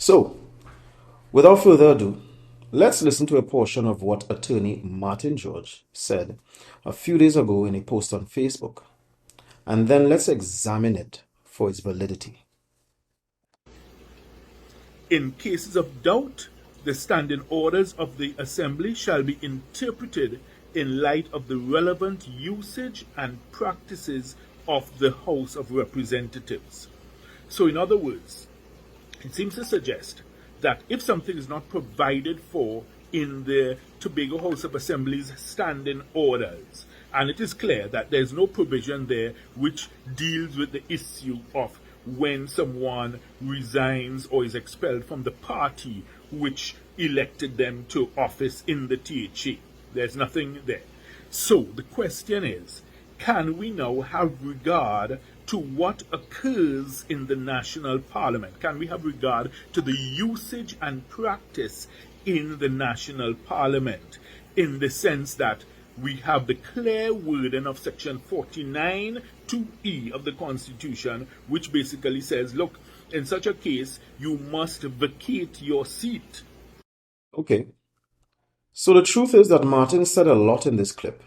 So, without further ado, let's listen to a portion of what attorney Martin George said a few days ago in a post on Facebook, and then let's examine it for its validity. In cases of doubt, the standing orders of the Assembly shall be interpreted in light of the relevant usage and practices of the House of Representatives. So, in other words, it seems to suggest that if something is not provided for in the Tobago House of Assembly's standing orders, and it is clear that there's no provision there which deals with the issue of when someone resigns or is expelled from the party which elected them to office in the THA. There's nothing there. So the question is, can we now have regard to what occurs in the national parliament? Can we have regard to the usage and practice in the national parliament, in the sense that we have the clear wording of section 49 2E of the Constitution, which basically says, look, in such a case, you must vacate your seat. Okay, so the truth is that Martin said a lot in this clip,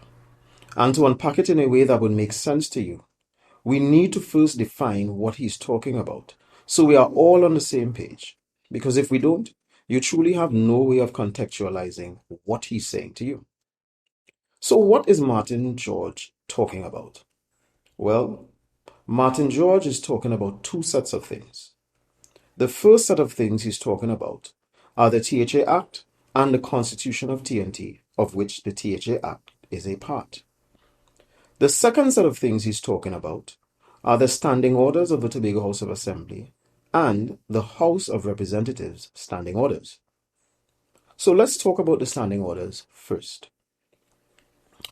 and to unpack it in a way that would make sense to you, we need to first define what he's talking about, so we are all on the same page. Because if we don't, you truly have no way of contextualizing what he's saying to you. So what is Martin George talking about? Well, Martin George is talking about two sets of things. The first set of things he's talking about are the THA Act and the Constitution of T&T, of which the THA Act is a part. The second set of things he's talking about are the standing orders of the Tobago House of Assembly and the House of Representatives standing orders. So let's talk about the standing orders first.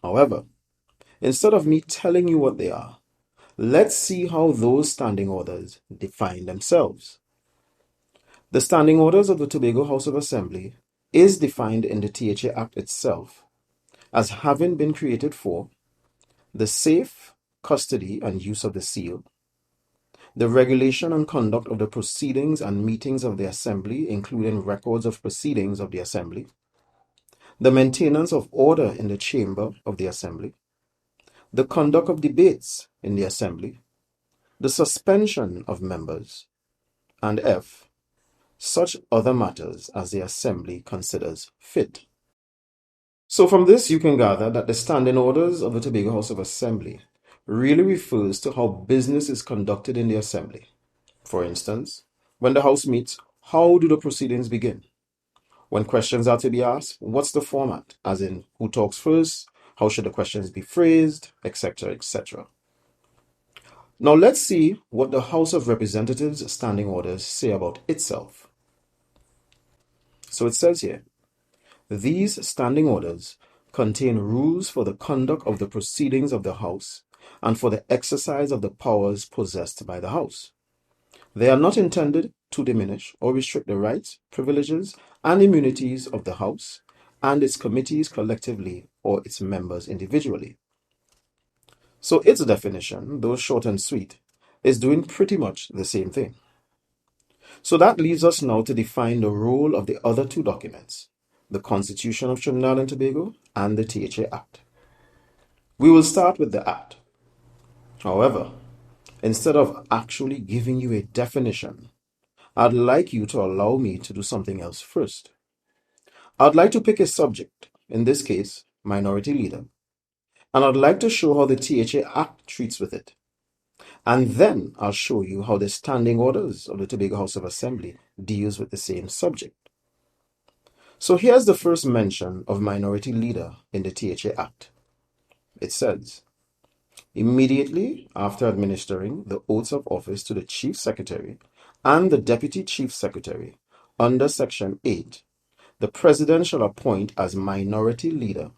However, instead of me telling you what they are, let's see how those standing orders define themselves. The standing orders of the Tobago House of Assembly is defined in the THA Act itself as having been created for the safe custody and use of the seal, the regulation and conduct of the proceedings and meetings of the Assembly, including records of proceedings of the Assembly, the maintenance of order in the chamber of the Assembly, the conduct of debates in the Assembly, the suspension of members, and F, such other matters as the Assembly considers fit. So from this you can gather that the standing orders of the Tobago House of Assembly really refers to how business is conducted in the Assembly. For instance, when the House meets, how do the proceedings begin? When questions are to be asked, what's the format? As in, who talks first, how should the questions be phrased, etc., etc. Now let's see what the House of Representatives standing orders say about itself. So it says here, these standing orders contain rules for the conduct of the proceedings of the House and for the exercise of the powers possessed by the House. They are not intended to diminish or restrict the rights, privileges, and immunities of the House and its committees collectively or its members individually. So its definition, though short and sweet, is doing pretty much the same thing. So that leaves us now to define the role of the other two documents, the Constitution of Trinidad and Tobago and the THA Act. We will start with the Act. However, instead of actually giving you a definition, I'd like you to allow me to do something else first. I'd like to pick a subject, in this case, minority leader, and I'd like to show how the THA Act treats with it. And then I'll show you how the standing orders of the Tobago House of Assembly deals with the same subject. So here's the first mention of minority leader in the THA Act. It says, immediately after administering the oaths of office to the Chief Secretary and the Deputy Chief Secretary under Section 8, the President shall appoint as minority leader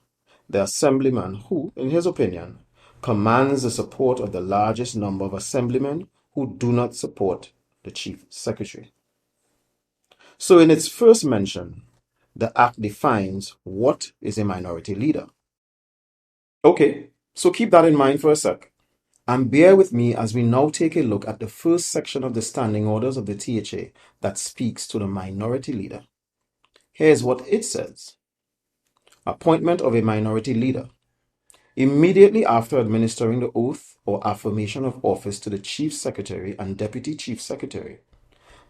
the assemblyman who, in his opinion, commands the support of the largest number of assemblymen who do not support the Chief Secretary. So in its first mention, the Act defines what is a minority leader. Okay, so keep that in mind for a sec. And bear with me as we now take a look at the first section of the standing orders of the THA that speaks to the minority leader. Here's what it says. Appointment of a minority leader. Immediately after administering the oath or affirmation of office to the Chief Secretary and Deputy Chief Secretary,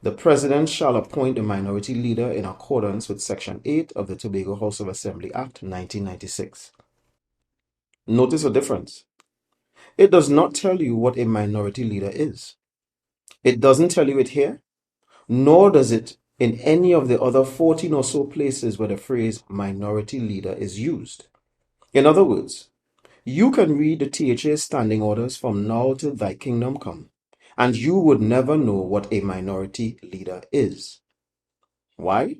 the President shall appoint a minority leader in accordance with Section 8 of the Tobago House of Assembly Act 1996. Notice the difference. It does not tell you what a minority leader is. It doesn't tell you it here, nor does it in any of the other 14 or so places where the phrase minority leader is used. In other words, you can read the THA standing orders from now till thy kingdom come, and you would never know what a minority leader is. Why?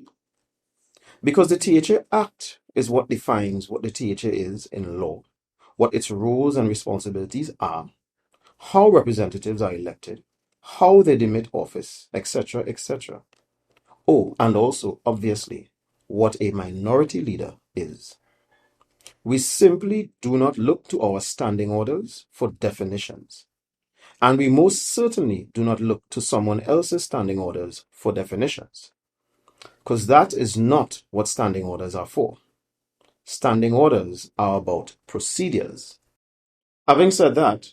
Because the THA Act is what defines what the THA is in law, what its roles and responsibilities are, how representatives are elected, how they demit office, etc., etc. Oh, and also, obviously, what a minority leader is. We simply do not look to our standing orders for definitions. And we most certainly do not look to someone else's standing orders for definitions. Because that is not what standing orders are for. Standing orders are about procedures. Having said that,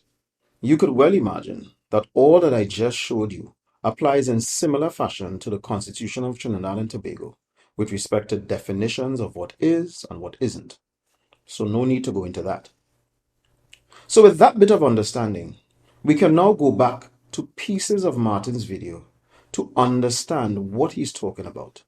you could well imagine that all that I just showed you applies in similar fashion to the Constitution of Trinidad and Tobago with respect to definitions of what is and what isn't. So no need to go into that. So with that bit of understanding, we can now go back to pieces of Martin's video to understand what he's talking about.